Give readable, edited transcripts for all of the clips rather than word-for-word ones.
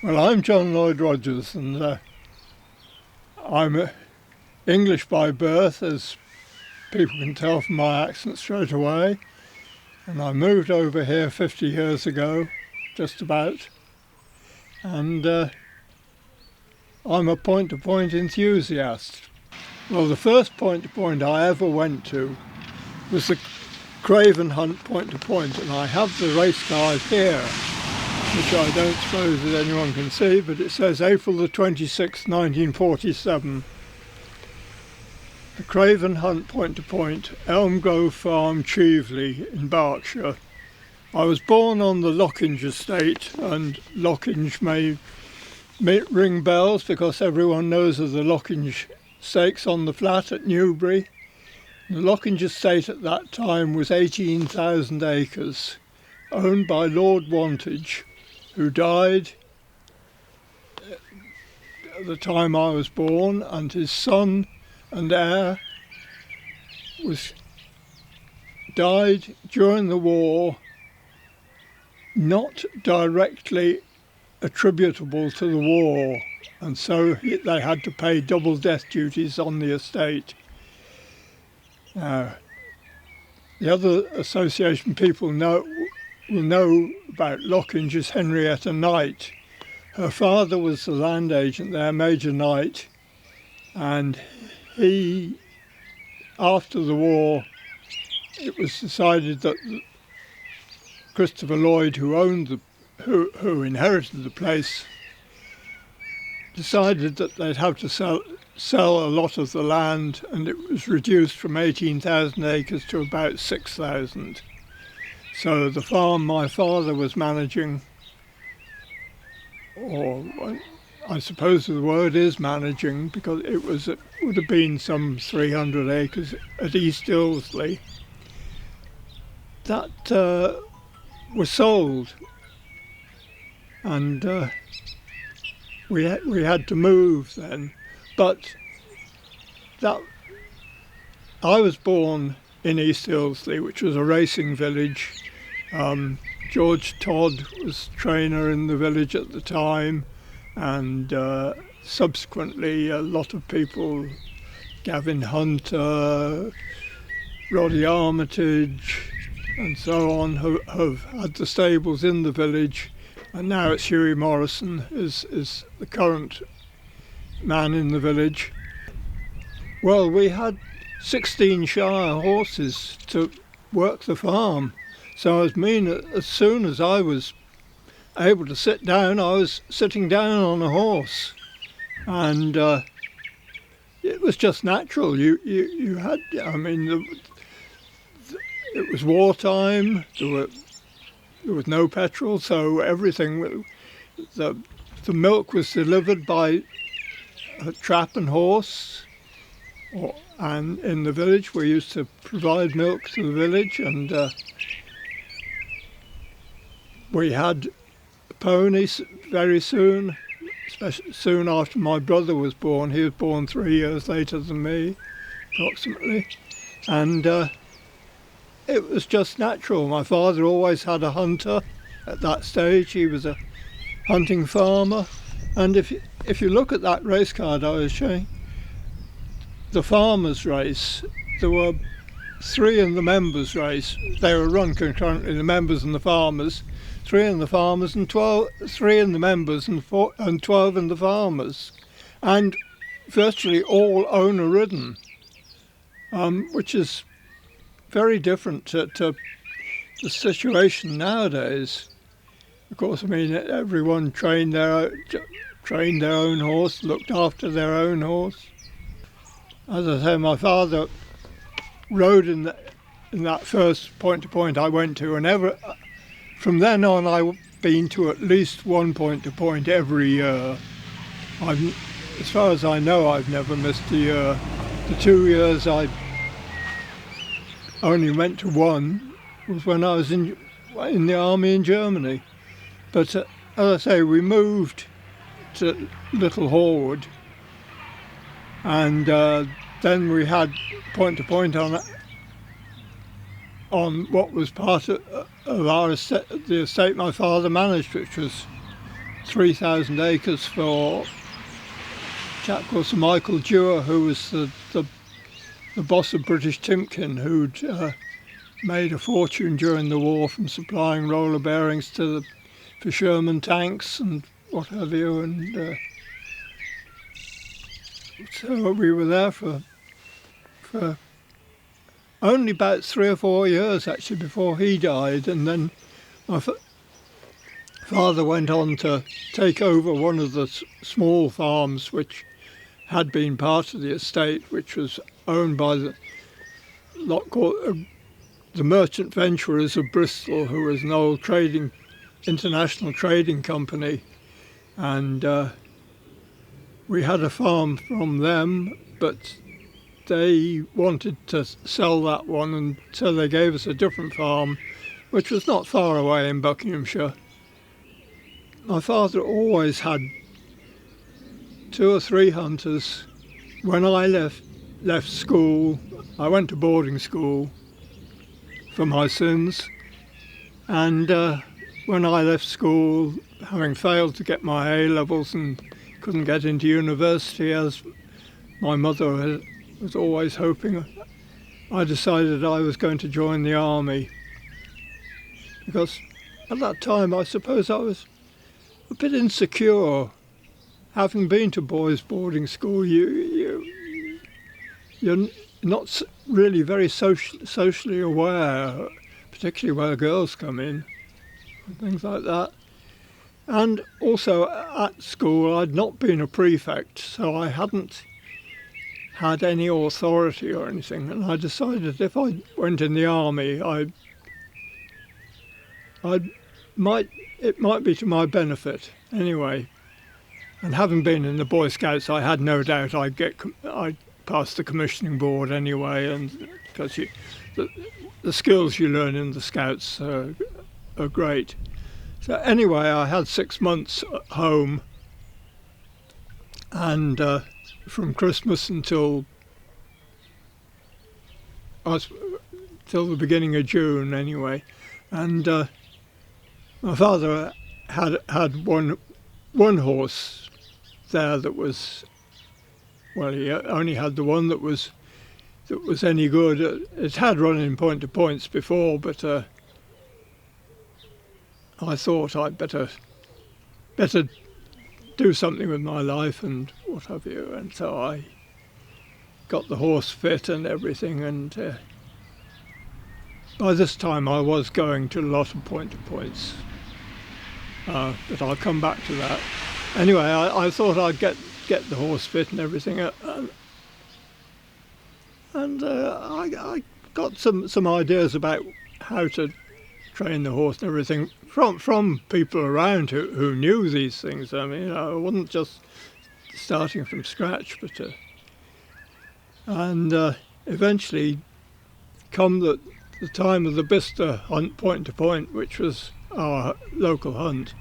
Well, I'm John Lloyd Rogers, and I'm English by birth, as people can tell from my accent straight away. And I moved over here 50 years ago, just about. And I'm a point-to-point enthusiast. Well, the first point-to-point I ever went to was the Craven Hunt point-to-point, and I have the race card here, which I don't suppose that anyone can see, but it says April the 26th, 1947. The Craven Hunt point-to-point, Elm Grove Farm, Cheveley in Berkshire. I was born on the Lockinge estate, and Lockinge may ring bells because everyone knows of the Lockinge stakes on the flat at Newbury. The Lockinge estate at that time was 18,000 acres, owned by Lord Wantage, who died at the time I was born, and his son and heir died during the war, not directly attributable to the war, and so they had to pay double death duties on the estate. The other association people will know about Lockinge is Henrietta Knight. Her father was the land agent there, Major Knight, and he, after the war, it was decided that Christopher Lloyd, who inherited the place, decided that they'd have to sell a lot of the land, and it was reduced from 18,000 acres to about 6,000. So the farm my father was managing, or I suppose the word is managing, because it would have been some 300 acres at East Ilsley, that was sold, and we had to move then. But that I was born in East Ilsley, which was a racing village. George Todd was trainer in the village at the time, and subsequently a lot of people, Gavin Hunter, Roddy Armitage and so on, have had the stables in the village, and now it's Hughie Morrison is the current man in the village. Well, we had 16 Shire horses to work the farm, so as soon as I was able to sit down, I was sitting down on a horse, and it was just natural. You had, I mean, it was wartime. There was no petrol, so everything, the milk was delivered by a trap and horse, and in the village we used to provide milk to the village, and we had ponies very soon, especially soon after my brother was born. He was born 3 years later than me, approximately, and it was just natural. My father always had a hunter at that stage. He was a hunting farmer, and if you look at that race card I was showing, the farmers' race, there were 3 in the members' race. They were run concurrently, the members and the farmers. 3 in the farmers and 3 in the members and 12 in the farmers, and virtually all owner-ridden, which is very different to the situation nowadays. Of course, I mean, everyone trained their own horse, looked after their own horse. As I say, my father rode in that first point-to-point I went to, and from then on I've been to at least one point-to-point every year. As far as I know, I've never missed a year. The 2 years I only went to one was when I was in the army in Germany. But as I say, we moved to Little Horwood, and then we had point-to-point on what was part of the estate my father managed, which was 3,000 acres for a chap called Sir Michael Dewar, who was the boss of British Timken, who'd made a fortune during the war from supplying roller bearings for Sherman tanks and what have you. And so we were there for only about 3 or 4 years actually before he died, and then my father went on to take over one of the small farms which had been part of the estate, which was owned by the lot called the Merchant Venturers of Bristol, who was an old international trading company, and we had a farm from them, but they wanted to sell that one, and so they gave us a different farm, which was not far away in Buckinghamshire. My father always had 2 or 3 hunters. When I left school, I went to boarding school for my sins, and when I left school, having failed to get my A-levels and couldn't get into university as my mother was always hoping, I decided I was going to join the army, because at that time I suppose I was a bit insecure. Having been to boys' boarding school, you're not really very socially aware, particularly where girls come in and things like that. And also at school I'd not been a prefect, so I hadn't had any authority or anything, and I decided if I went in the army it might be to my benefit anyway. And having been in the Boy Scouts, I had no doubt I'd pass the commissioning board anyway, and because the skills you learn in the Scouts are great. So anyway, I had 6 months at home, and from Christmas until the beginning of June anyway, and my father had one horse there that was, well, he only had the one that was any good. It had run in point to points before, but I thought I'd better do something with my life and what have you, and so I got the horse fit and everything, and by this time I was going to a lot of point to points, but I'll come back to that. Anyway, I thought I'd get the horse fit and everything, and I got some ideas about how to train the horse and everything from people around who knew these things. I mean, I wasn't just starting from scratch, but and eventually, come the time of the Bicester hunt, point to point, which was our local hunt,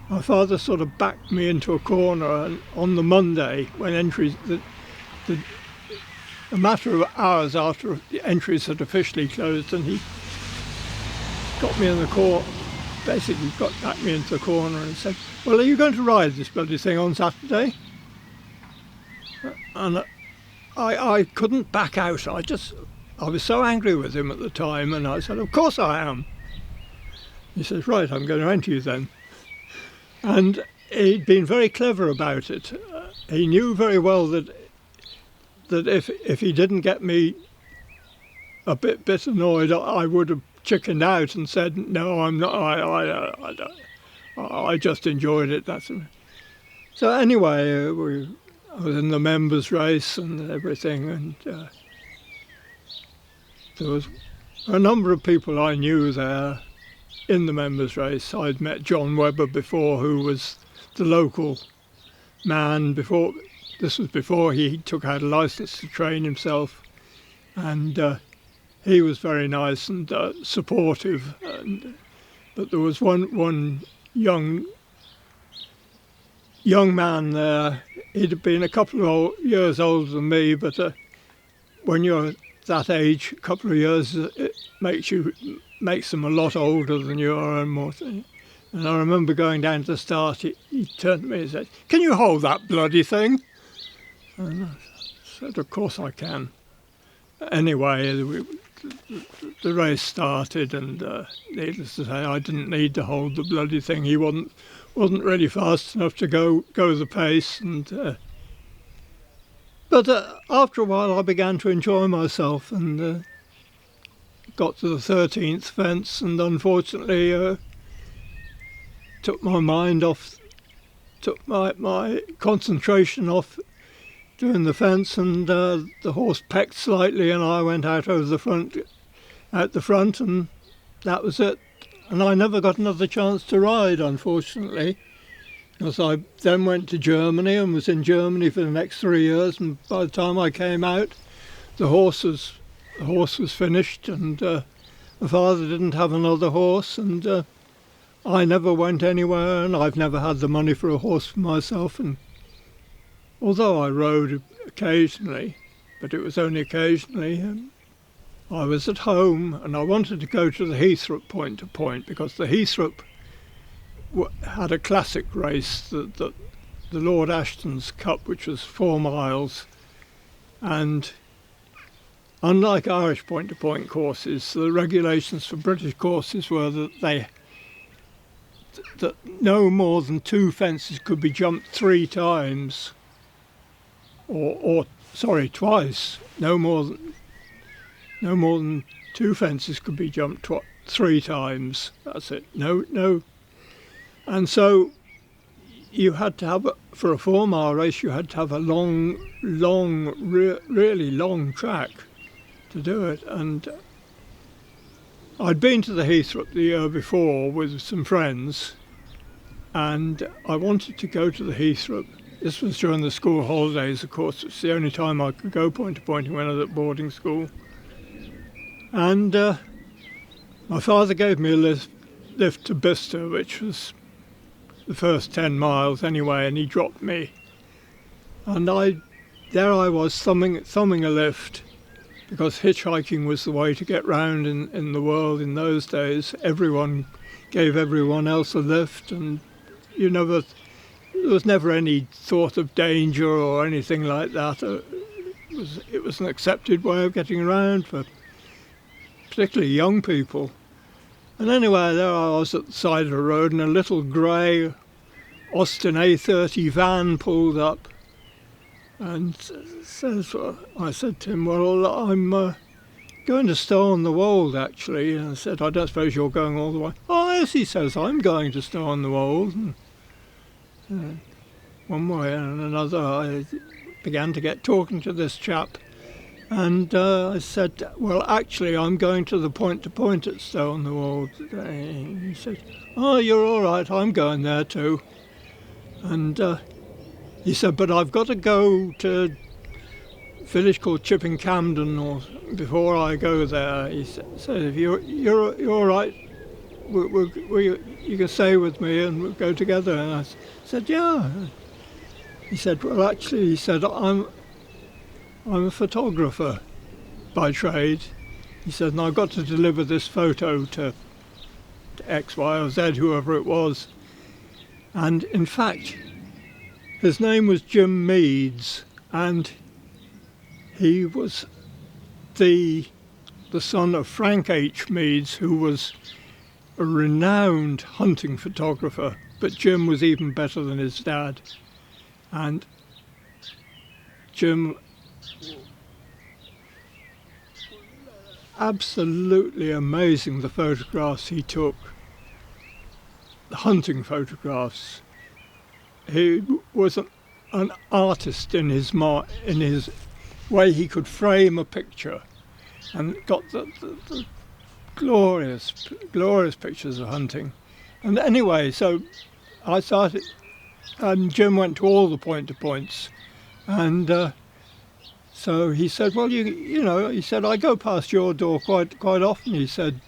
my father sort of backed me into a corner, and on the Monday when entries, a matter of hours after the entries had officially closed, and he got me in the corner, basically backed me into the corner and said, "Well, are you going to ride this bloody thing on Saturday?" And I couldn't back out. I was so angry with him at the time, and I said, "Of course I am." He says, "Right, I'm going to enter you then." And he'd been very clever about it. He knew very well that if he didn't get me a bit annoyed, I would have chickened out and said, "No, I'm not. I just enjoyed it." So anyway, I was in the members' race and everything, and there was a number of people I knew there in the members' race. I'd met John Webber before, who was the local man before. This was before he took out a licence to train himself, and he was very nice and supportive. But there was one young man there. He'd have been a couple of years older than me, but when you're that age, a couple of years, it makes them a lot older than you are and more. And I remember going down to the start, he turned to me and said, "Can you hold that bloody thing?" And I said, "Of course I can." Anyway, the race started, and needless to say, I didn't need to hold the bloody thing. He wasn't really fast enough to go the pace. But after a while, I began to enjoy myself, and got to the 13th fence, and unfortunately took my mind off, took my concentration off doing the fence, and the horse pecked slightly, and I went out the front, and that was it. And I never got another chance to ride, unfortunately, because I then went to Germany and was in Germany for the next 3 years. And by the time I came out, the horse was finished, and my father didn't have another horse, and I never went anywhere, and I've never had the money for a horse for myself. And although I rode occasionally, but it was only occasionally, I was at home, and I wanted to go to the Heathrow point to point, because the Heathrow had a classic race, the Lord Ashton's Cup, which was 4 miles, and unlike Irish point-to-point courses, the regulations for British courses were that no more than 2 fences could be jumped 3 times, or twice. No more than 2 fences could be jumped 3 times. That's it. No. And so you had to have, for a 4-mile race, you had to have a really long track to do it. And I'd been to the Heathrow the year before with some friends, and I wanted to go to the Heathrow. This was during the school holidays, of course. It's the only time I could go point to point when I was at boarding school. And my father gave me a lift to Bicester, which was the first 10 miles anyway, and he dropped me. And there I was thumbing a lift, because hitchhiking was the way to get round in the world in those days. Everyone gave everyone else a lift, and there was never any thought of danger or anything like that. It was an accepted way of getting around for particularly young people. And anyway, there I was at the side of the road, and a little grey Austin A30 van pulled up, and I said to him, "Well, I'm going to Stow on the Wold, actually." And I said, "I don't suppose you're going all the way?" "Oh, yes," he says, "I'm going to Stow on the Wold." And, one way and another, I began to get talking to this chap. And I said, "Well, actually, I'm going to the point-to-point at Stow on the Wold today." He said, "Oh, you're all right, I'm going there too." And he said, "But I've got to go to a village called Chipping Camden before I go there." He said, "If you're all right, you can stay with me and we'll go together." And I said, "Yeah." He said, "Well, actually," he said, I'm a photographer by trade." He said, "And I've got to deliver this photo to X, Y, or Z, whoever it was." And in fact, his name was Jim Meads, and he was the son of Frank H. Meads, who was a renowned hunting photographer, but Jim was even better than his dad. And Jim, absolutely amazing, the photographs he took, the hunting photographs. He was an artist in his way he could frame a picture, and got the glorious pictures of hunting. And anyway, so I started, and Jim went to all the point-to-points, and so he said, "Well, you know," he said, "I go past your door quite often." He said,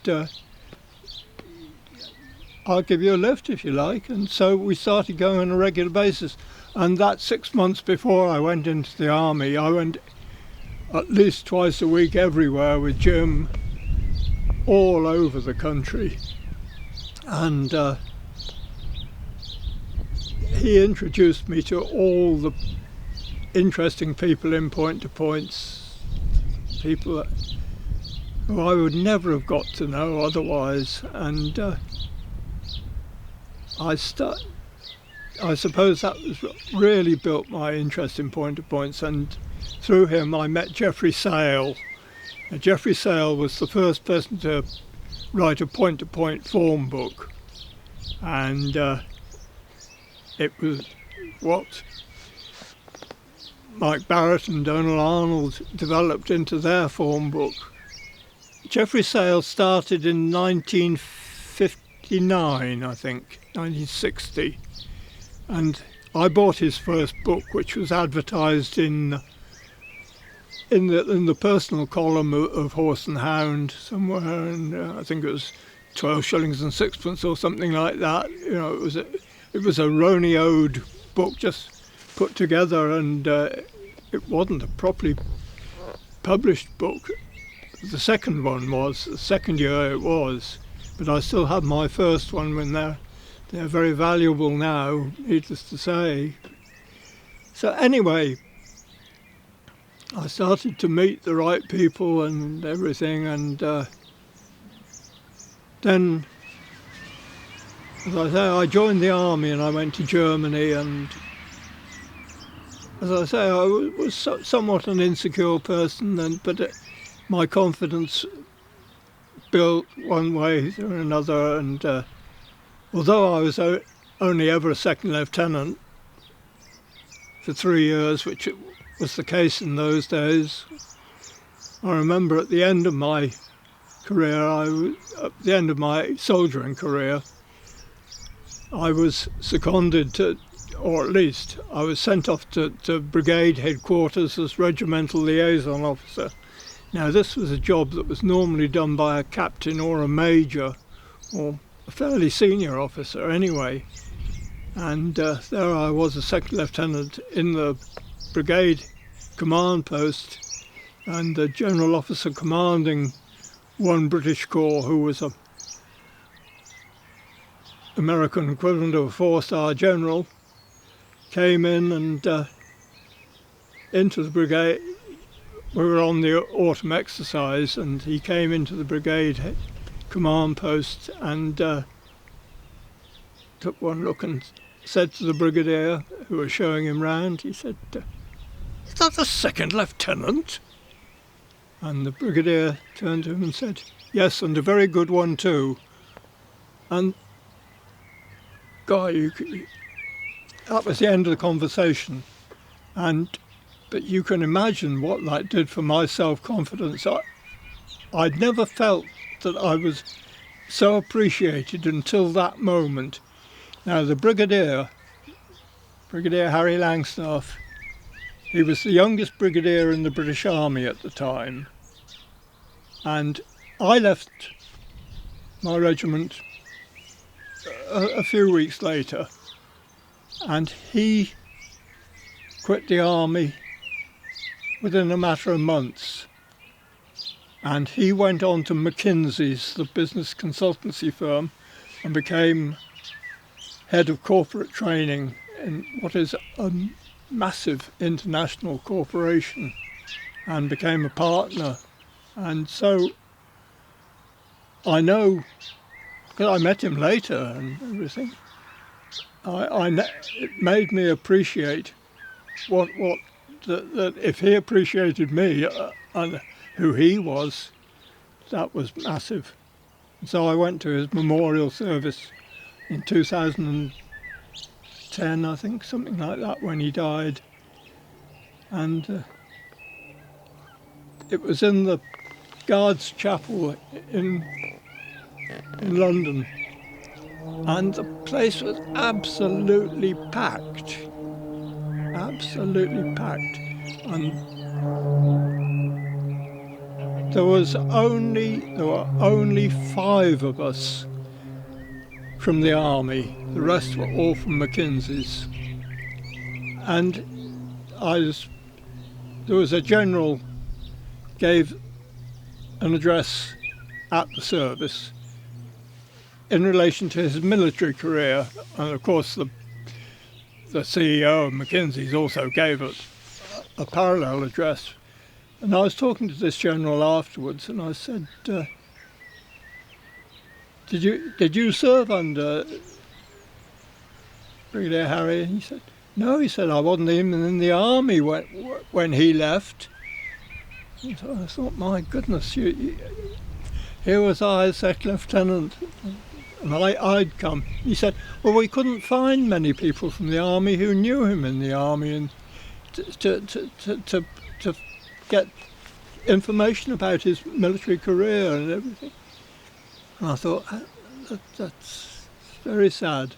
"I'll give you a lift if you like." And so we started going on a regular basis. And that 6 months before I went into the army, I went at least twice a week everywhere with Jim, all over the country. And he introduced me to all the interesting people in point-to-points, people who I would never have got to know otherwise, and I suppose that was what really built my interest in point-to-points, and through him I met Geoffrey Sale. Now, Geoffrey Sale was the first person to write a point-to-point form book, and it was what Mike Barrett and Donald Arnold developed into their form book. Geoffrey Sale started in 1959, I think, 1960, and I bought his first book, which was advertised in the personal column of Horse and Hound somewhere, and I think it was 12 shillings and sixpence or something like that. You know, it was a Roney-Ode book just put together, and it wasn't a properly published book. The second one was, the second year it was, but I still have my first one when they're very valuable now, needless to say. So anyway, I started to meet the right people and everything, and then, as I say, I joined the army and I went to Germany, and as I say, I was somewhat an insecure person, but my confidence built one way or another, and although I was only ever a second lieutenant for 3 years, which was the case in those days, I remember at the end of my career, at the end of my soldiering career, I was seconded to, or at least I was sent off to brigade headquarters as regimental liaison officer. Now, this was a job that was normally done by a captain or a major, or a fairly senior officer anyway. And there I was, a second lieutenant in the brigade command post, and the general officer commanding one British Corps, who was a American equivalent of a 4-star general, came in and into the brigade. We were on the autumn exercise, and he came into the brigade command post and took one look and said to the brigadier, who was showing him round, he said, "Is that the second lieutenant?" And the brigadier turned to him and said, "Yes, and a very good one too." And God, that was the end of the conversation. But you can imagine what that did for my self-confidence. I'd never felt that I was so appreciated until that moment. Now, the Brigadier Harry Langstaff, he was the youngest brigadier in the British Army at the time. And I left my regiment a few weeks later, and he quit the army within a matter of months, and he went on to McKinsey's, the business consultancy firm, and became head of corporate training in what is a massive international corporation, and became a partner. And so I know, because I met him later and everything, it made me appreciate that if he appreciated me and who he was, that was massive. And so I went to his memorial service in 2010, I think, something like that, when he died. And it was in the Guards Chapel in London, and the place was absolutely packed. Absolutely packed, and there were only 5 of us from the army. The rest were all from McKinsey's, and there was a general gave an address at the service in relation to his military career, and of course the CEO of McKinsey's also gave us a parallel address. And I was talking to this general afterwards, and I said, did you serve under Brigadier Harry? And he said, no, he said, I wasn't even in the army when he left. And so I thought, my goodness, here was I, second lieutenant, and I'd come. He said, well, we couldn't find many people from the army who knew him in the army, and to get information about his military career and everything. And I thought, that's very sad.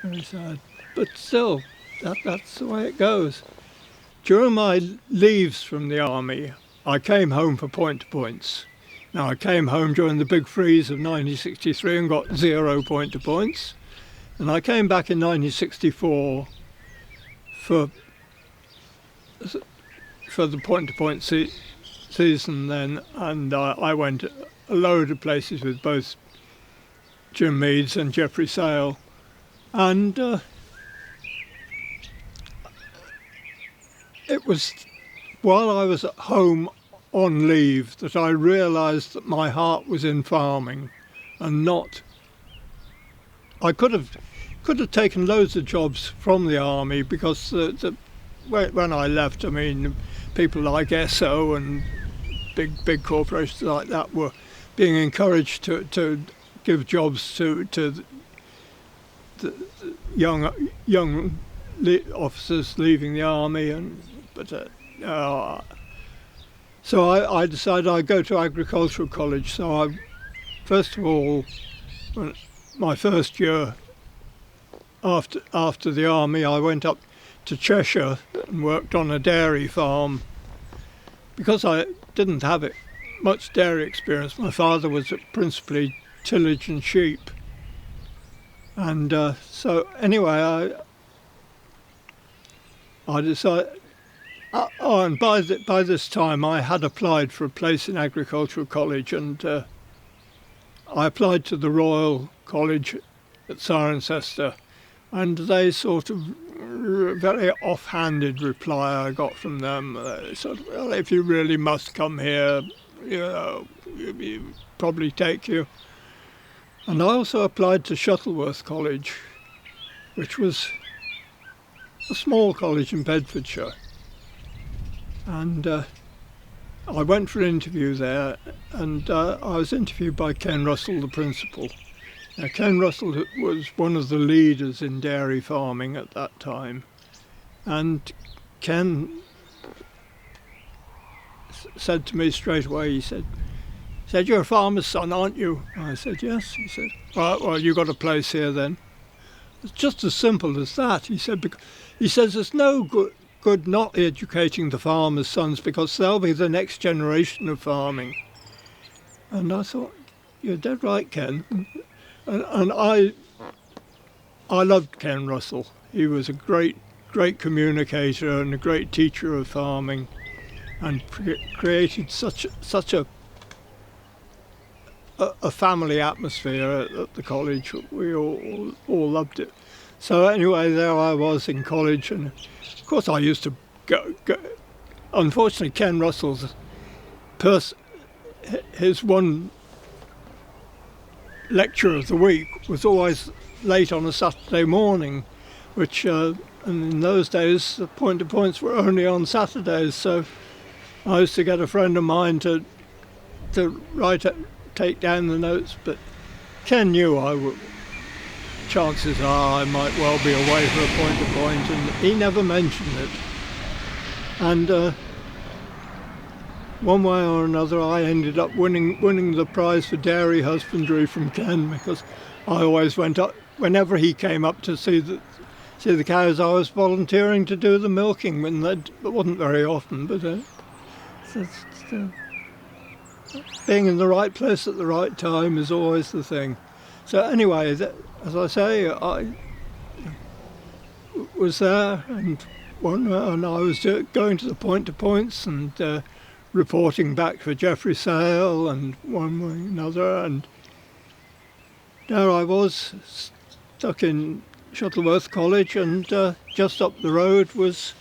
Very sad. But still, that's the way it goes. During my leaves from the army, I came home for point-to-points. Now, I came home during the big freeze of 1963 and got 0 point-to-points. And I came back in 1964 for the point-to-point season then, and I went a load of places with both Jim Meads and Geoffrey Sale. And it was while I was at home on leave that I realised that my heart was in farming and not. I could have taken loads of jobs from the army because when I left, I mean, people like Esso and big corporations like that were being encouraged to give jobs to the young officers leaving the army, so I decided I'd go to agricultural college. So first of all, my first year after the army, I went up to Cheshire and worked on a dairy farm. Because I didn't have much dairy experience, my father was principally tillage and sheep. And so anyway, I decided. And by this time, I had applied for a place in agricultural college, and I applied to the Royal College at Cirencester, and they sort of very off-handed reply I got from them. Sort of, well, if you really must come here, we probably take you. And I also applied to Shuttleworth College, which was a small college in Bedfordshire. And I went for an interview there, and I was interviewed by Ken Russell, the principal. Now, Ken Russell was one of the leaders in dairy farming at that time, and Ken said to me straight away, he said, you're a farmer's son, aren't you? And I said, yes. He said, well, you got a place here then. It's just as simple as that. He said, he says there's no good not educating the farmers' sons because they'll be the next generation of farming. And I thought, you're dead right, Ken. And I loved Ken Russell. He was a great communicator and a great teacher of farming, and created such a family atmosphere at the college. We all loved it. So anyway, there I was in college, and of course I used to go. Unfortunately, Ken Russell's his one lecture of the week was always late on a Saturday morning, which and in those days the point-to-points were only on Saturdays. So I used to get a friend of mine to take down the notes, but Ken knew chances are I might well be away for a point-to-point, and he never mentioned it. And one way or another, I ended up winning the prize for dairy husbandry from Ken, because I always went up whenever he came up to see the cows. I was volunteering to do the milking, it wasn't very often, but being in the right place at the right time is always the thing. So anyway, as I say, I was there, and I was going to the point-to-points and reporting back for Geoffrey Sale and one way or another, and there I was stuck in Shuttleworth College, and just up the road was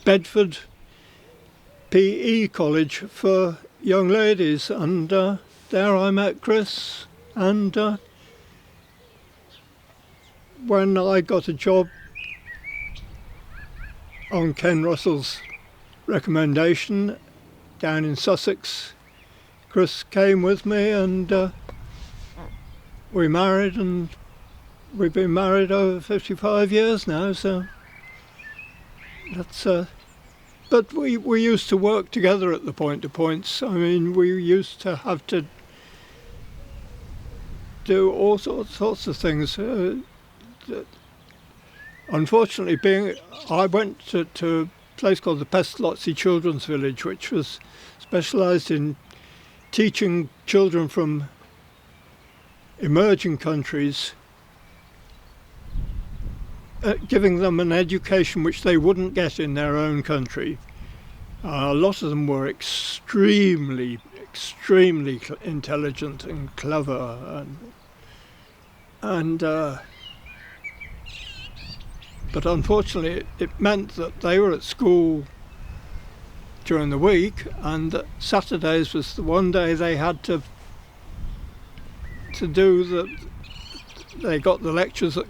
Bedford PE College for young ladies, and there I met Chris, and when I got a job on Ken Russell's recommendation down in Sussex, Chris came with me, and we married, and we've been married over 55 years now, so that's but we used to work together at the Point to Points. I mean, we used to have to do all sorts of things. Unfortunately, I went to a place called the Pestalozzi Children's Village, which was specialised in teaching children from emerging countries, giving them an education which they wouldn't get in their own country. A lot of them were extremely intelligent and clever, and but unfortunately it meant that they were at school during the week, and that Saturdays was the one day they had to do they got the lectures at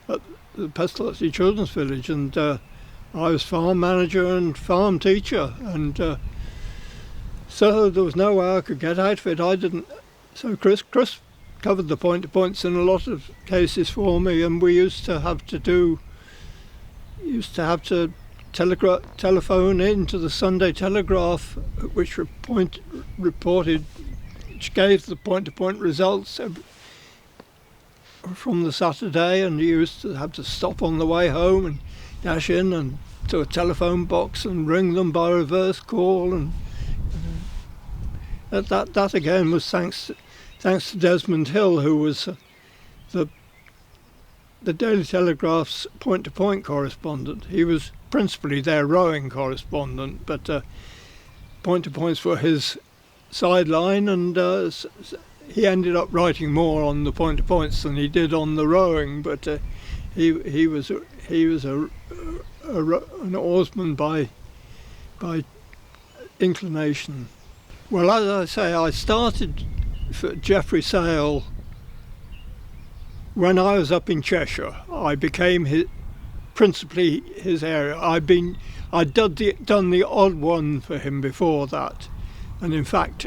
the Pestalozzi Children's Village, and I was farm manager and farm teacher, and so there was no way I could get out of it. I didn't. So Chris covered the Point to Points in a lot of cases for me, and we used to have to telephone into the Sunday Telegraph, which reported, which gave the Point to Point results from the Saturday, and you used to have to stop on the way home and dash in and to a telephone box and ring them by reverse call, and that again was thanks to Desmond Hill, who was the Daily Telegraph's Point to Point correspondent. He was principally their rowing correspondent, but Point to Points were his sideline, and he ended up writing more on the Point to Points than he did on the rowing, but he was an oarsman by inclination. Well, as I say, I started for Geoffrey Sale when I was up in Cheshire. I became principally his area. I'd done the odd one for him before that, and in fact,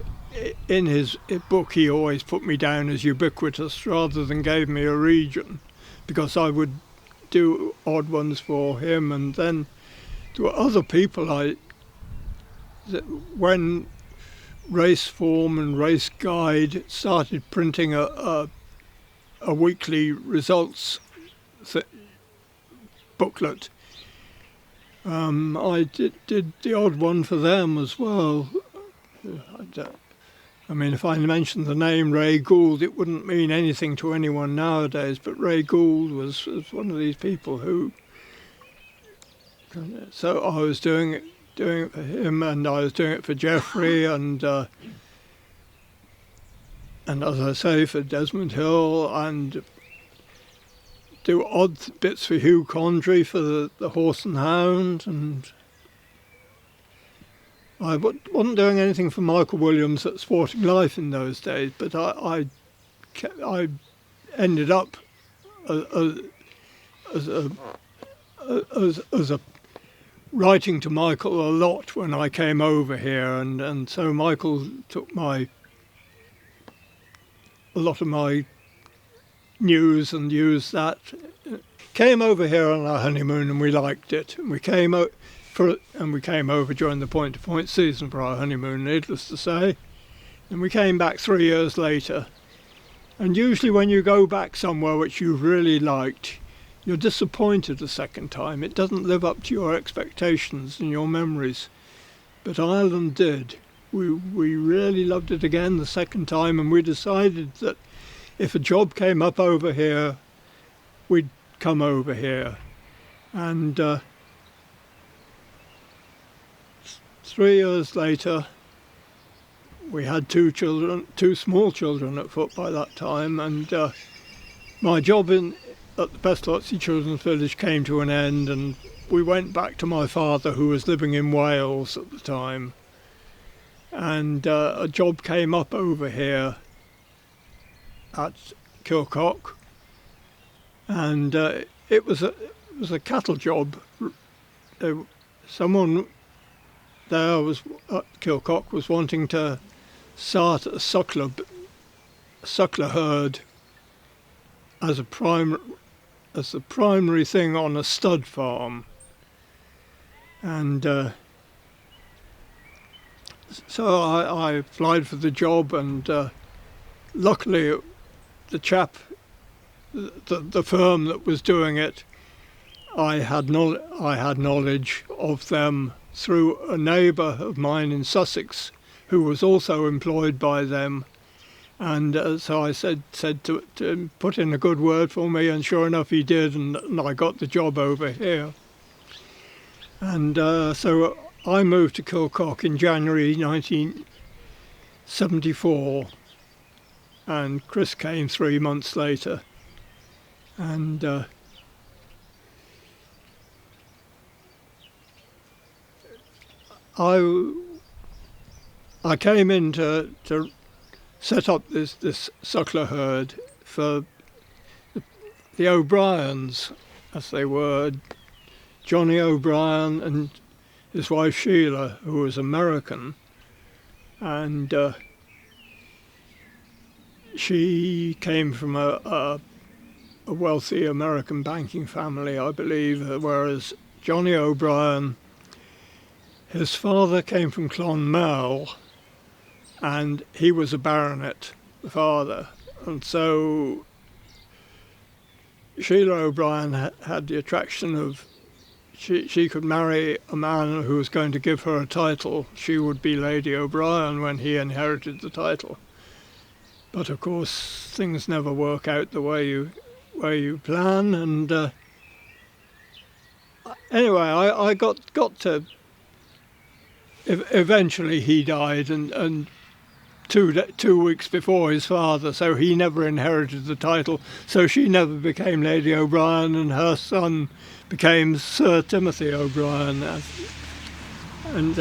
in his book he always put me down as ubiquitous rather than gave me a region, because I would do odd ones for him. And then there were other people when Raceform and Race Guide started printing a weekly results booklet, I did the odd one for them as well. I mean, if I mentioned the name Ray Gould, it wouldn't mean anything to anyone nowadays, but Ray Gould was one of these people who... So I was doing it for him, and I was doing it for Geoffrey, and as I say, for Desmond Hill, and do odd bits for Hugh Condry for the Horse and Hound, and I wasn't doing anything for Michael Williams at Sporting Life in those days, but I ended up as a writing to Michael a lot when I came over here, and so Michael took a lot of my news and used that. Came over here on our honeymoon, and we liked it, and we came over during the Point to Point season for our honeymoon, needless to say, and we came back 3 years later. And usually when you go back somewhere which you've really liked, you're disappointed the second time. It doesn't live up to your expectations and your memories. But Ireland did. We really loved it again the second time, and we decided that if a job came up over here, we'd come over here. And 3 years later, we had two small children at foot by that time, and my job at the Pestalozzi Children's Village came to an end, and we went back to my father, who was living in Wales at the time. And a job came up over here at Kilcock, and it was a cattle job. Someone there was at Kilcock was wanting to start a suckler herd as the primary thing on a stud farm, and so I applied for the job, and luckily the chap, the firm that was doing it, I had knowledge of them through a neighbour of mine in Sussex who was also employed by them, and so I said to him, put in a good word for me, and sure enough he did, and I got the job over here. And so I moved to Kilcock in January 1974, and Chris came 3 months later. And I came in to set up this suckler herd for the O'Briens, as they were, Johnny O'Brien and his wife Sheila, who was American, and she came from a wealthy American banking family, I believe, whereas Johnny O'Brien, his father came from Clonmel, and he was a baronet, the father, and so Sheila O'Brien had the attraction of she could marry a man who was going to give her a title. She would be Lady O'Brien when he inherited the title. But of course, things never work out the way you plan. And anyway, I got to. Eventually, he died, and 2 weeks before his father, so he never inherited the title. So she never became Lady O'Brien, and her son became Sir Timothy O'Brien. And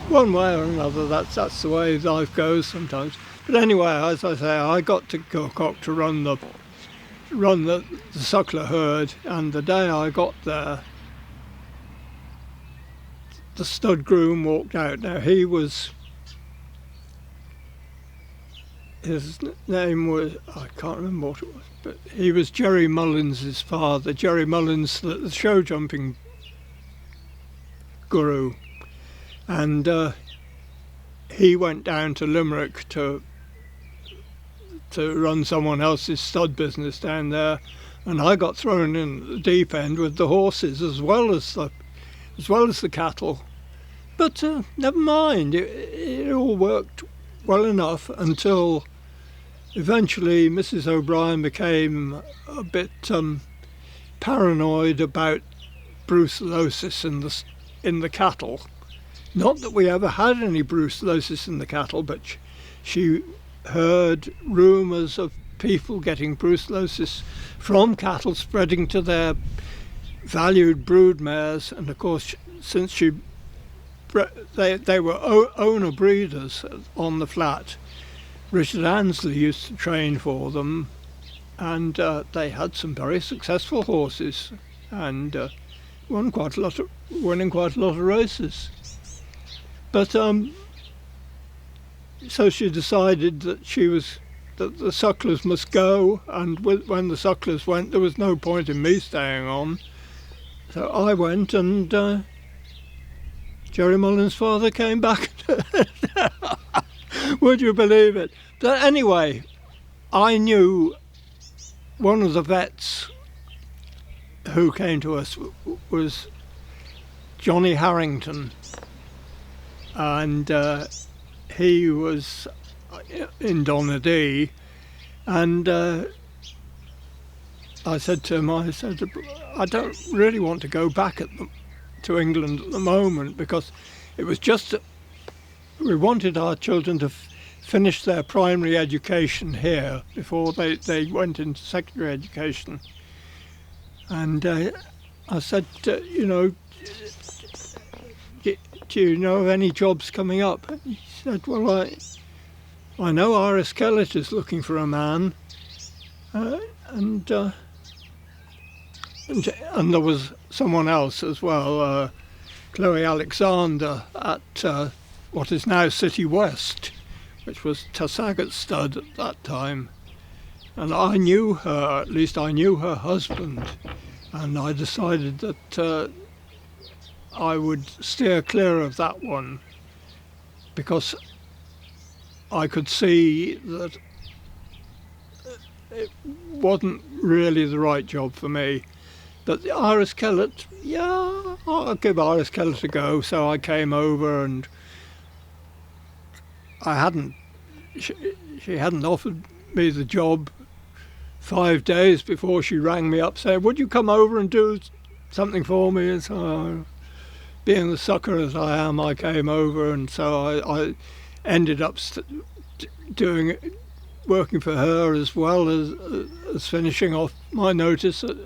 one way or another, that's the way life goes sometimes. But anyway, as I say, I got to Kilcock to run the suckler herd, and the day I got there, the stud groom walked out. Now his name was, I can't remember what it was, but he was Jerry Mullins' father. Jerry Mullins, the show jumping guru, and he went down to Limerick to run someone else's stud business down there, and I got thrown in at the deep end with the horses as well as the cattle. But never mind, it all worked well enough until eventually Mrs. O'Brien became a bit paranoid about brucellosis in the cattle. Not that we ever had any brucellosis in the cattle, but she heard rumours of people getting brucellosis from cattle spreading to their valued brood mares, and of course, since they were owner breeders on the flat, Richard Ansley used to train for them, and they had some very successful horses, and winning quite a lot of races. But so she decided that the sucklers must go, and when the sucklers went, there was no point in me staying on. So I went, and Jerry Mullins' father came back. Would you believe it? But anyway, I knew one of the vets who came to us was Johnny Harrington, and he was in Donnerdee, and I said to him, I don't really want to go back to England at the moment, because it was just that we wanted our children to finish their primary education here before they went into secondary education. And I said, do you know of any jobs coming up? And he said, well, I know Iris Kellett is looking for a man, and there was someone else as well, Chloe Alexander at what is now City West, which was Tassagat Stud at that time. And I knew her, at least I knew her husband, and I decided that I would steer clear of that one because I could see that it wasn't really the right job for me. But the Iris Kellett, yeah, I'll give Iris Kellett a go. So I came over, and she hadn't offered me the job 5 days before she rang me up saying, would you come over and do something for me? And so, being the sucker as I am, I came over, and so I ended up working for her as well as finishing off my notice at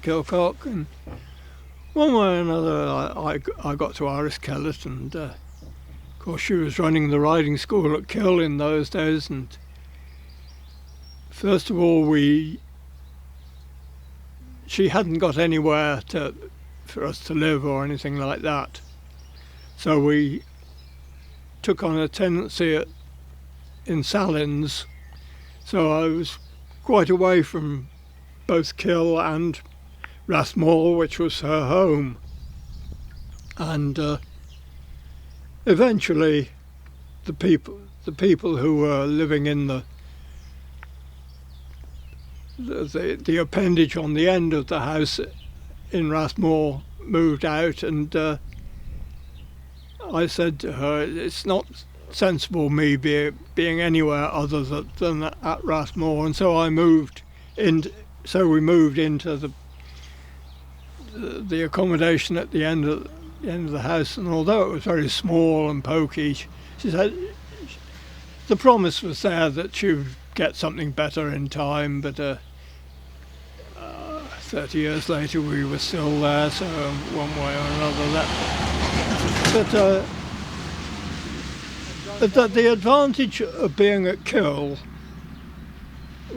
Kilcock. And one way or another I got to Iris Kellett, and of course she was running the riding school at Kill in those days. And first of all, she hadn't got anywhere for us to live or anything like that, so we took on a tenancy in Salins, so I was quite away from both Kill and Rathmore, which was her home. And eventually the people who were living in the appendage on the end of the house in Rathmore moved out, and I said to her, it's not sensible me being anywhere other than at Rathmore, and so we moved into the accommodation at the end of the house. And although it was very small and poky, she said the promise was there that she would get something better in time, but 30 years later we were still there, so one way or another but the advantage of being at Kill,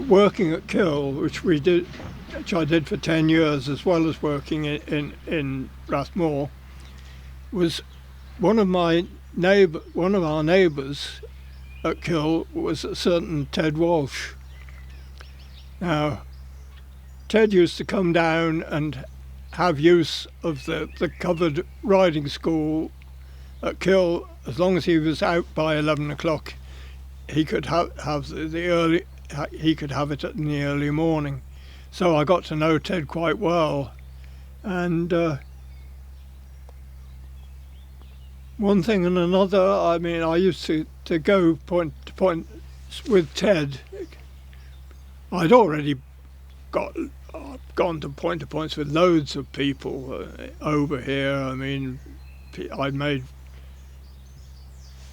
working at Kill, which I did for 10 years, as well as working in Rathmore, was one of our neighbours at Kill was a certain Ted Walsh. Now, Ted used to come down and have use of the covered riding school at Kill. As long as he was out by 11 o'clock, he could have he could have it in the early morning. So I got to know Ted quite well, and one thing and another. I mean, I used to go point to point with Ted. I'd already gone to points with loads of people over here. I mean,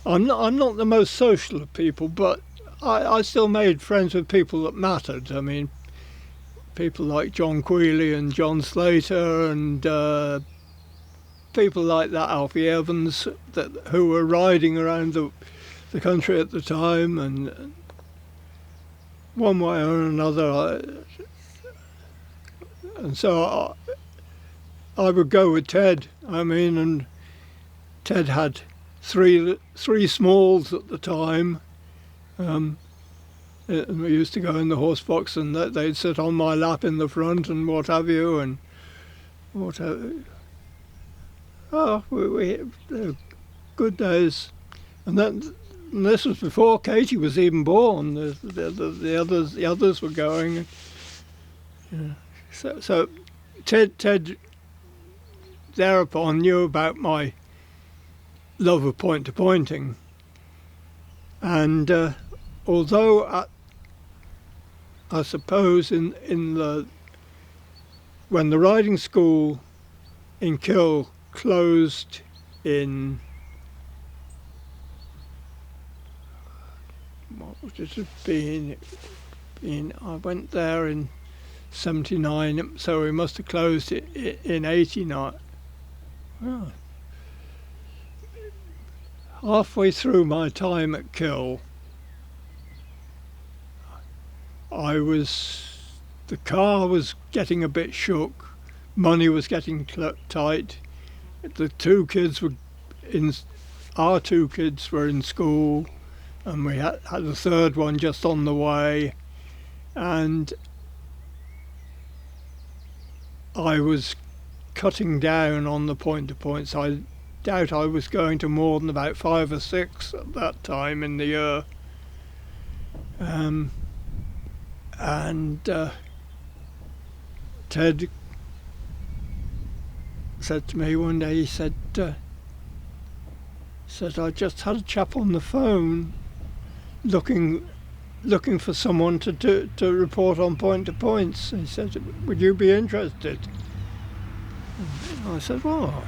I'm not the most social of people, but I still made friends with people that mattered. I mean, people like John Quealy and John Slater and people like that, Alfie Evans, who were riding around the country at the time, and one way or another. And so I would go with Ted. I mean, and Ted had three smalls at the time. And we used to go in the horse box, and they'd sit on my lap in the front and what have you, and what have you. Oh, we good days. And this was before Katie was even born. The others were going. Yeah. So Ted thereupon knew about my love of point-to-pointing, and although I suppose when the riding school in Kill closed in, what would it have been? I went there in 79, so we must have closed it in 89. Oh. Halfway through my time at Kill, the car was getting a bit shook, money was getting tight, our two kids were in school, and we had a third one just on the way, and I was cutting down on the point-to-points. I doubt I was going to more than about 5 or 6 at that time in the year. Ted said to me one day, he said, I just had a chap on the phone looking for someone to report on point-to-points. He said, would you be interested? And I said, well,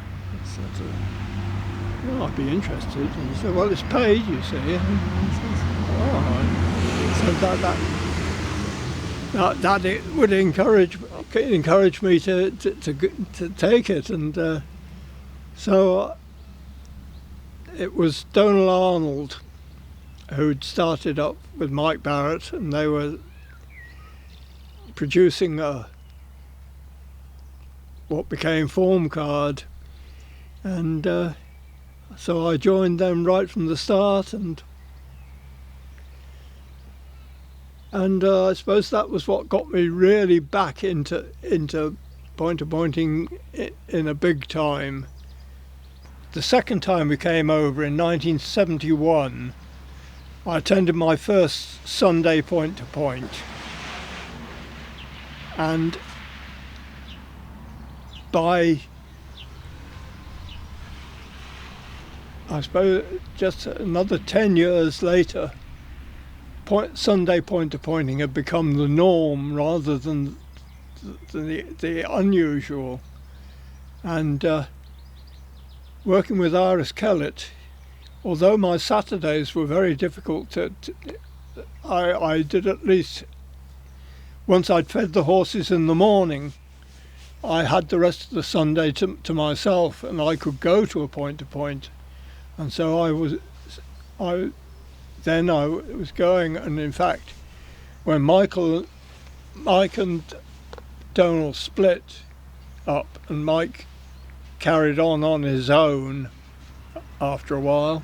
I'd be interested. And he said, well, it's paid, you see. And I said, that it would encourage me to take it. And so it was Donal Arnold who'd started up with Mike Barrett, and they were producing what became Form Card, and so I joined them right from the start, and I suppose that was what got me really back into point-to-pointing in a big time. The second time we came over in 1971, I attended my first Sunday point-to-point, and by, I suppose, just another 10 years later, Sunday point-to-pointing had become the norm rather than the unusual. And working with Iris Kellett, although my Saturdays were very difficult I did at least, once I'd fed the horses in the morning, I had the rest of the Sunday to myself, and I could go to a point-to-point. And so I was going, and in fact, when Mike and Donal split up, and Mike carried on his own after a while,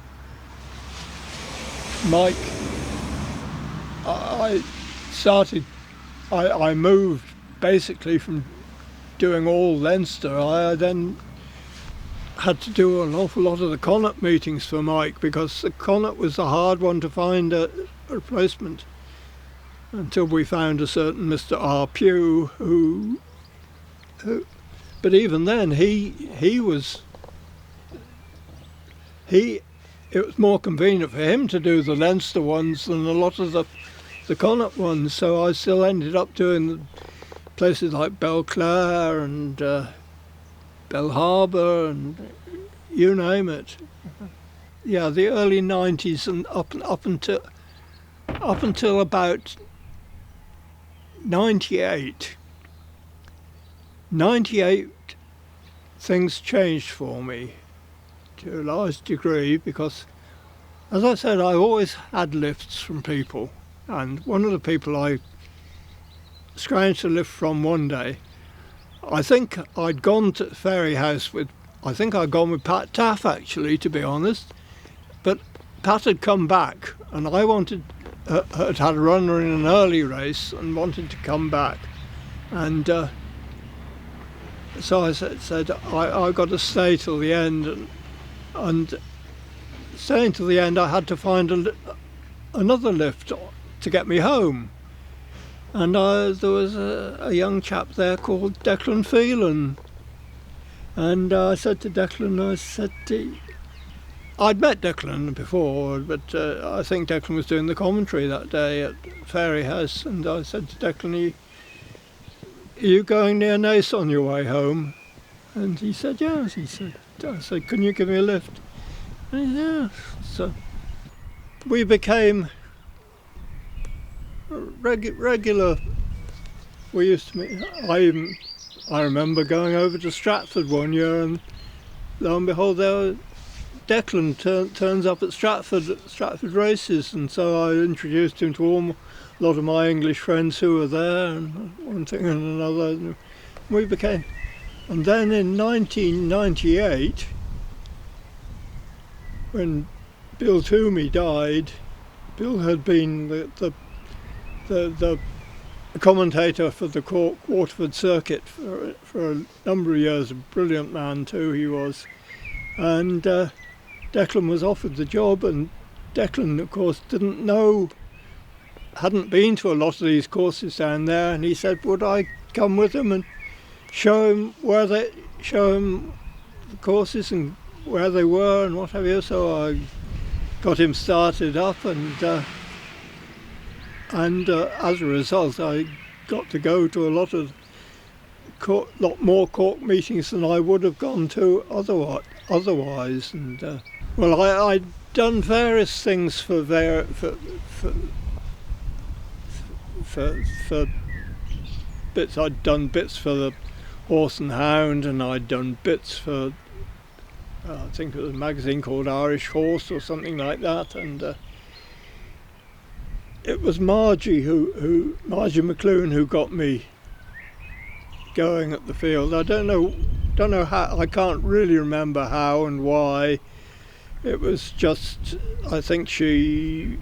I moved basically from doing all Leinster. I then had to do an awful lot of the Connaught meetings for Mike, because the Connaught was a hard one to find a replacement, until we found a certain Mr. R. Pugh who but even then it was more convenient for him to do the Leinster ones than a lot of the Connaught ones, so I still ended up doing places like Belclare and Bell Harbour and you name it. Yeah, the early 90s and up until about 98. 98, things changed for me to a large degree, because, as I said, I always had lifts from people, and one of the people I scrounged a lift from one day, I think I'd gone to Fairy House I'd gone with Pat Taff, actually, to be honest, but Pat had come back, and I had had a runner in an early race and wanted to come back, and so I said I've got to stay till the end, and staying till the end I had to find another lift to get me home, and there was a young chap there called Declan Phelan, and I said to Declan, I'd met Declan before, but I think Declan was doing the commentary that day at Fairy House, and I said to Declan, are you going near Naas on your way home? And he said, yes. I said, can you give me a lift? And he said, yes. So we became regular we used to meet. I remember going over to Stratford one year, and lo and behold, there Declan turns up at Stratford races, and so I introduced him to a lot of my English friends who were there, and one thing and another. And we became. And then in 1998, when Bill Toomey died, Bill had been the commentator for the Cork Waterford circuit for a number of years. A brilliant man too, he was. And Declan was offered the job, and Declan, of course, hadn't been to a lot of these courses down there, and he said, would I come with him and show him the courses and where they were and what have you. So I got him started up, and as a result, I got to go to a lot more Cork meetings than I would have gone to otherwise. And well, I'd done various things for bits. I'd done bits for the Horse and Hound, and I'd done bits for I think it was a magazine called Irish Horse or something like that. And it was Margie McLuhan who got me going at the field. I don't know how. I can't really remember how and why. It was just, I think there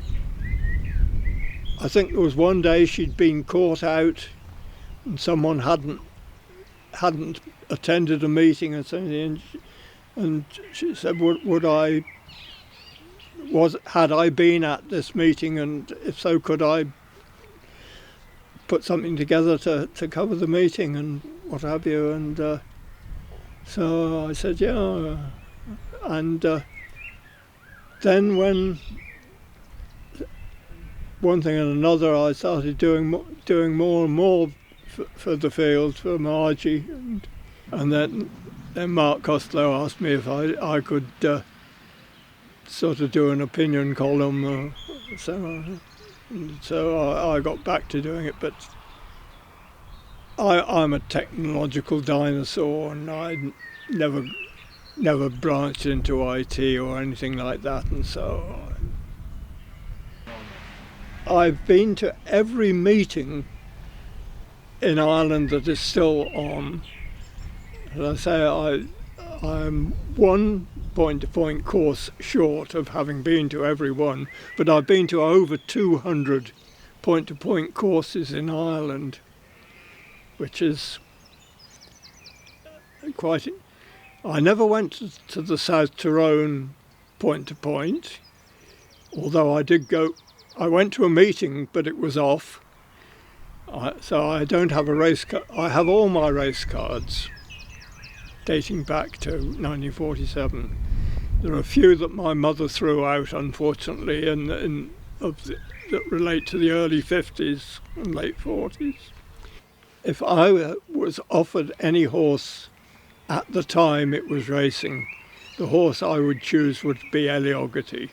was one day she'd been caught out, and someone hadn't attended a meeting or something, and she said, had I been at this meeting, and if so, could I put something together to cover the meeting and what have you. And so I said, yeah. And then when one thing and another, I started doing more and more for the field, for Margie, and then Mark Costello asked me if I could sort of do an opinion column, so I got back to doing it. But I'm a technological dinosaur, and I never branched into IT or anything like that, and so I've been to every meeting in Ireland that is still on. As I say, I'm one point-to-point course short of having been to every one, but I've been to over 200 point-to-point courses in Ireland, which is quite. I never went to the South Tyrone point-to-point, although I did go. I went to a meeting, but it was off. So I don't have a race card. I have all my race cards dating back to 1947. There are a few that my mother threw out, unfortunately, that relate to the early 50s and late 40s. If I was offered any horse at the time it was racing, the horse I would choose would be Eliogarty.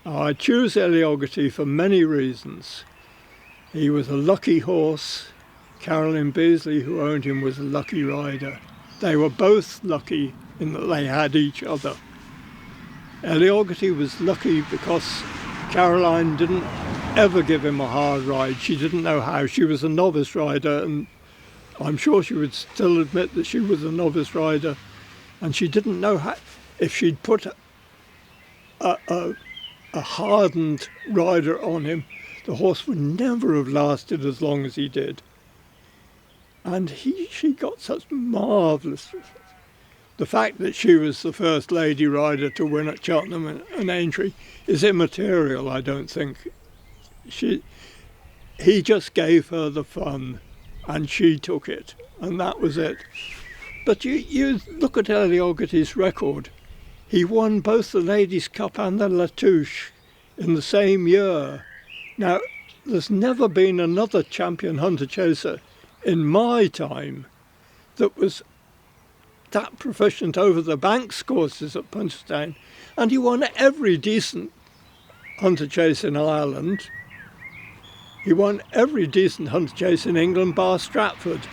I choose Eliogarty for many reasons. He was a lucky horse. Carolyn Beasley, who owned him, was a lucky rider. They were both lucky in that they had each other. Eliogarty was lucky because Caroline didn't ever give him a hard ride. She didn't know how. She was a novice rider, and I'm sure she would still admit that she was a novice rider, and she didn't know how. If she'd put a hardened rider on him, the horse would never have lasted as long as he did. And she got such marvellous. The fact that she was the first lady rider to win at Cheltenham and Aintree is immaterial, I don't think. He just gave her the fun, and she took it, and that was it. But you look at Eliogarty's record. He won both the Ladies' Cup and the Latouche in the same year. Now, there's never been another champion hunter-chaser in my time that was that proficient over the Banks courses at Punchestown, and he won every decent hunter-chase in Ireland. He won every decent hunter chase in England bar Stratford.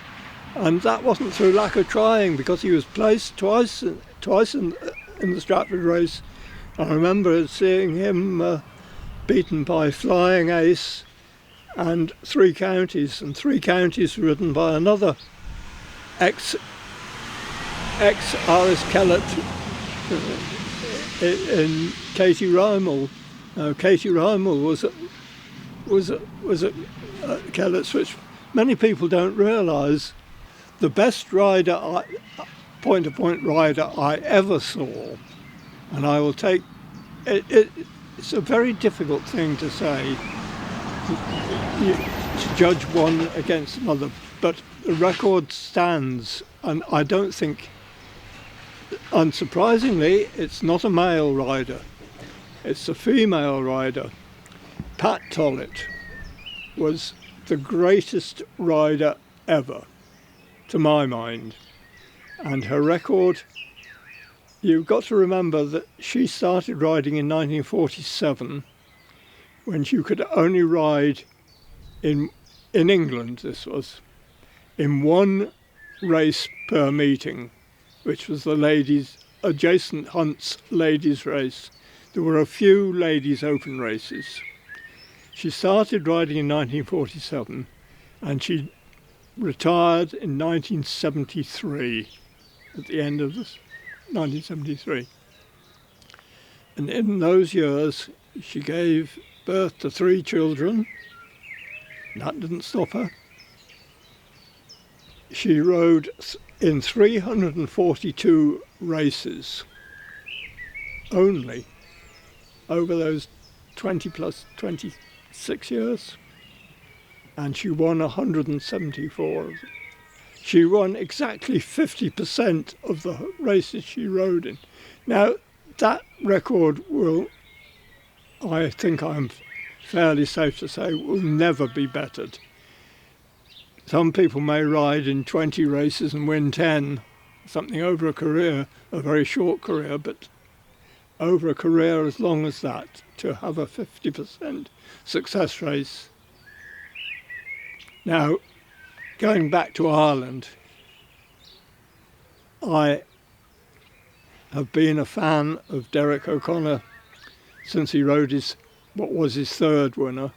And that wasn't through lack of trying, because he was placed twice in the Stratford race. I remember seeing him beaten by Flying Ace and Three Counties ridden by another ex-RS Kellett in Katie Rymel. Katie Rymel was at Kellett's, which many people don't realise. The best rider, point-to-point rider I ever saw, and I will take it. It's a very difficult thing to say, to judge one against another, but the record stands, and I don't think, unsurprisingly, it's not a male rider, it's a female rider. Pat Tollett was the greatest rider ever, to my mind, and her record, you've got to remember that she started riding in 1947 when she could only ride in England, this was, in one race per meeting, which was the ladies, adjacent hunts ladies race. There were a few ladies open races. She started riding in 1947 and she retired in 1973, at the end of this 1973. And in those years she gave birth to 3 children. That didn't stop her. She rode in 342 races only over those 26 years, and she won 174 of them. She won exactly 50% of the races she rode in. Now, that record will, I think I'm fairly safe to say, will never be bettered. Some people may ride in 20 races and win 10, something over a career, a very short career, but over a career as long as that, to have a 50% success race. Now, going back to Ireland, I have been a fan of Derek O'Connor since he rode what was his 3rd winner.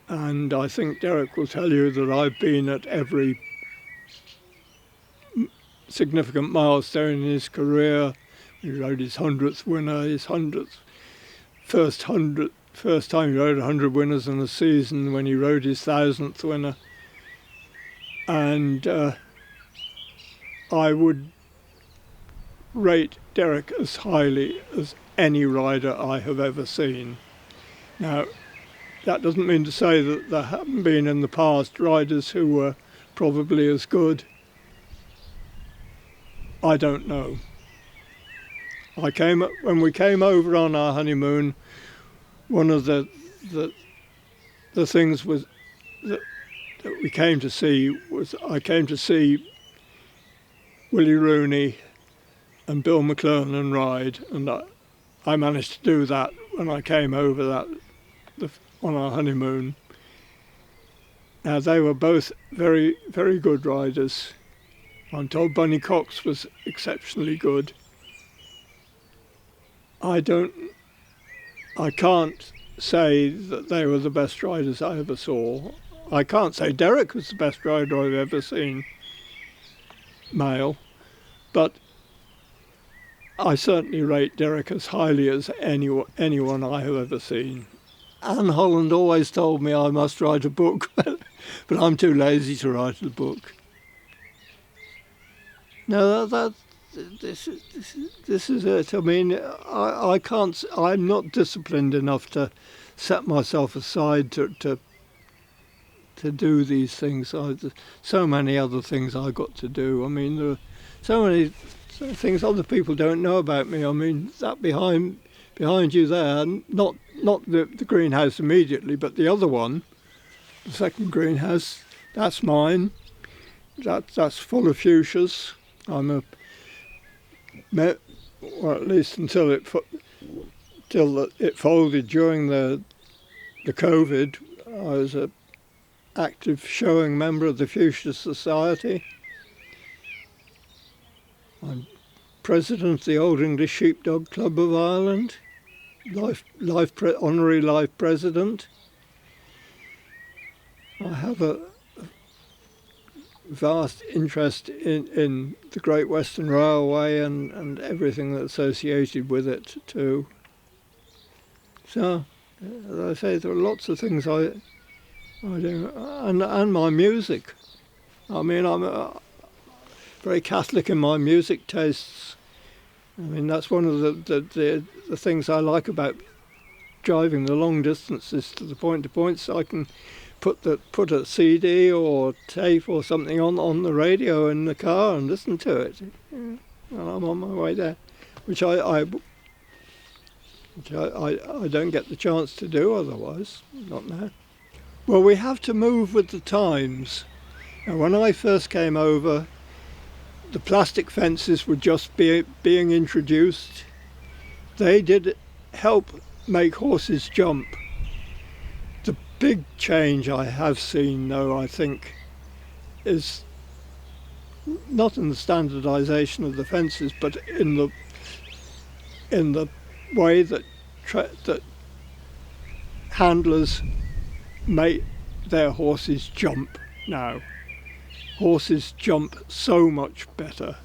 And I think Derek will tell you that I've been at every significant milestone in his career. He rode his 100th winner, his 100th, first time he rode 100 winners in a season, when he rode his 1000th winner. And I would rate Derek as highly as any rider I have ever seen. Now, that doesn't mean to say that there haven't been in the past riders who were probably as good. I don't know. When we came over on our honeymoon, one of the things was that we came to see was I came to see Willie Rooney and Bill McClernand ride, and I managed to do that when I came over on our honeymoon. Now, they were both very, very good riders. I'm told Bunny Cox was exceptionally good. I can't say that they were the best riders I ever saw. I can't say Derek was the best rider I've ever seen, male, but I certainly rate Derek as highly as anyone I have ever seen. Anne Holland always told me I must write a book, but I'm too lazy to write a book. No, this is it. I mean, I can't. I'm not disciplined enough to set myself aside to do these things. So many other things I've got to do. I mean, there are so many things other people don't know about me. I mean, that behind you there, not the greenhouse immediately, but the other one, the second greenhouse, that's mine. That's full of fuchsias. Or at least until it folded during the COVID. was a active showing member of the Fuchsia Society. I'm president of the Old English Sheepdog Club of Ireland, honorary life president. I have a vast interest in the Great Western Railway and everything that's associated with it too. So, as I say, there are lots of things I do, and my music. I mean, I'm very Catholic in my music tastes. I mean, that's one of the things I like about driving the long distances to the point, so I can put a CD or tape or something on the radio in the car and listen to it. And I'm on my way there, which I don't get the chance to do otherwise, not now. Well, we have to move with the times. Now, when I first came over, the plastic fences were just being introduced. They did help make horses jump. The big change I have seen, though, I think, is not in the standardisation of the fences, but in the way that handlers make their horses jump now. Horses jump so much better.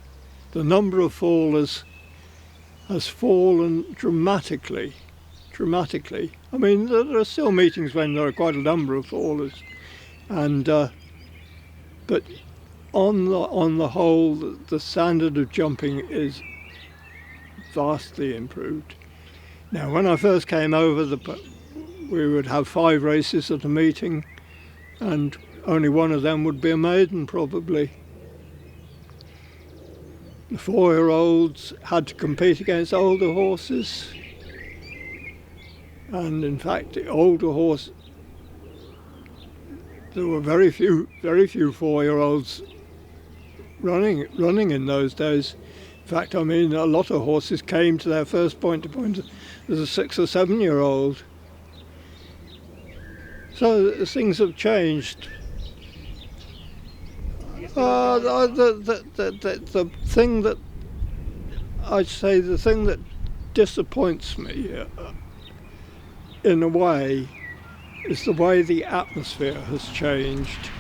The number of fallers has fallen dramatically. I mean, there are still meetings when there are quite a number of fallers, and but on the whole, the standard of jumping is vastly improved. Now, when I first came over, we would have 5 races at a meeting, and only one of them would be a maiden, probably. The 4-year-olds had to compete against older horses, and in fact, the older horse, there were very few 4-year-olds running in those days. In fact, I mean, a lot of horses came to their first point-to-point as a 6 or 7-year-old. So things have changed. The thing that I'd say, the thing that disappoints me in a way is the way the atmosphere has changed.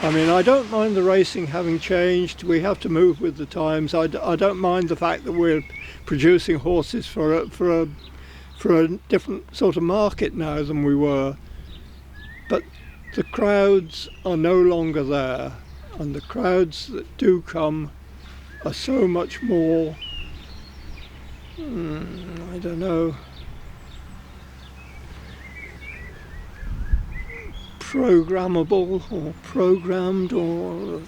I mean, I don't mind the racing having changed. We have to move with the times. I don't mind the fact that we're producing horses for a different sort of market now than we were. But the crowds are no longer there, and the crowds that do come are so much more, I don't know, programmable or programmed, or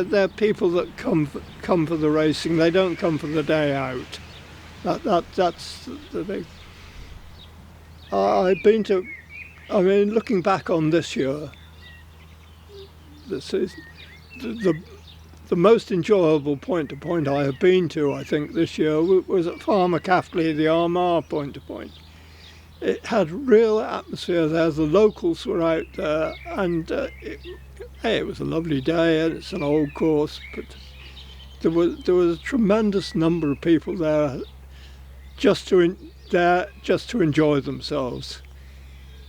they're people that come for the racing. They don't come for the day out. That's the big. I've been to. I mean, looking back on this year, this is the most enjoyable point-to-point I have been to, I think, this year was at Farmer Caftley, the Armagh point-to-point. It had real atmosphere there. The locals were out there, and it was a lovely day, and it's an old course, but there was a tremendous number of people there just to enjoy themselves.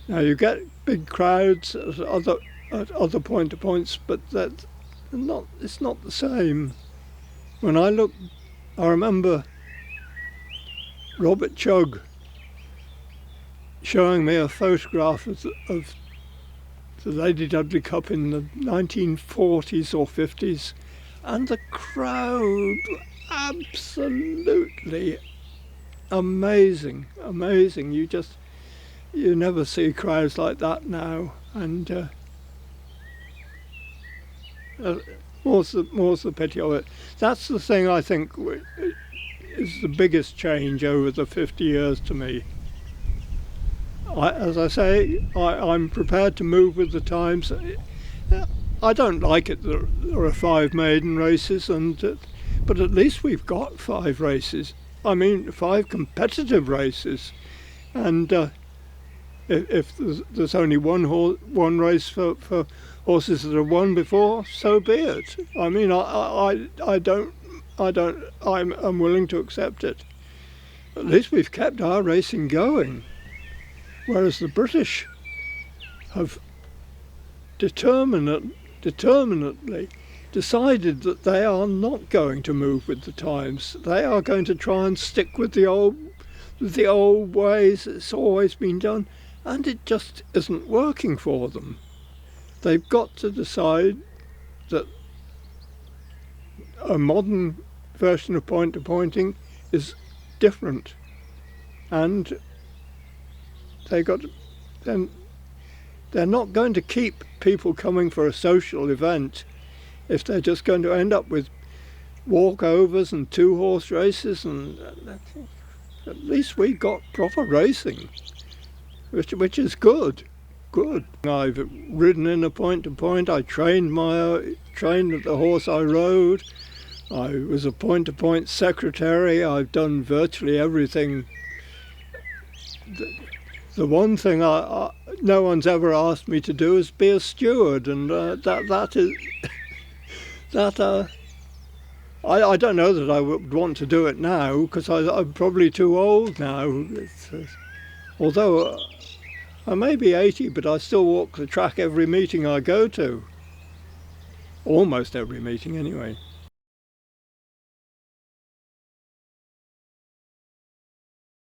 Now, you get big crowds at other point-to-points, but it's not the same. When I remember Robert Chugg showing me a photograph of the Lady Dudley Cup in the 1940s or 50s, and the crowd were absolutely amazing. You never see crowds like that now, and more's the pity of it. That's the thing I think is the biggest change over the 50 years to me. As I say, I'm prepared to move with the times. I don't like it that there are 5 maiden races, but at least we've got 5 races. I mean, 5 competitive races, and if there's only one race for horses that have won before, so be it. I mean, I'm willing to accept it. At least we've kept our racing going, whereas the British have determinately decided that they are not going to move with the times. They are going to try and stick with the old ways it's always been done, and it just isn't working for them. They've got to decide that a modern version of point-to-pointing is different, and then they're not going to keep people coming for a social event if they're just going to end up with walkovers and two-horse races. And at least we got proper racing, which is good. I've ridden in a point-to-point. I trained the horse I rode. I was a point-to-point secretary. I've done virtually everything. The one thing no one's ever asked me to do is be a steward, and I don't know that I would want to do it now, because I'm probably too old now. Although I may be 80, but I still walk the track every meeting I go to. Almost every meeting anyway.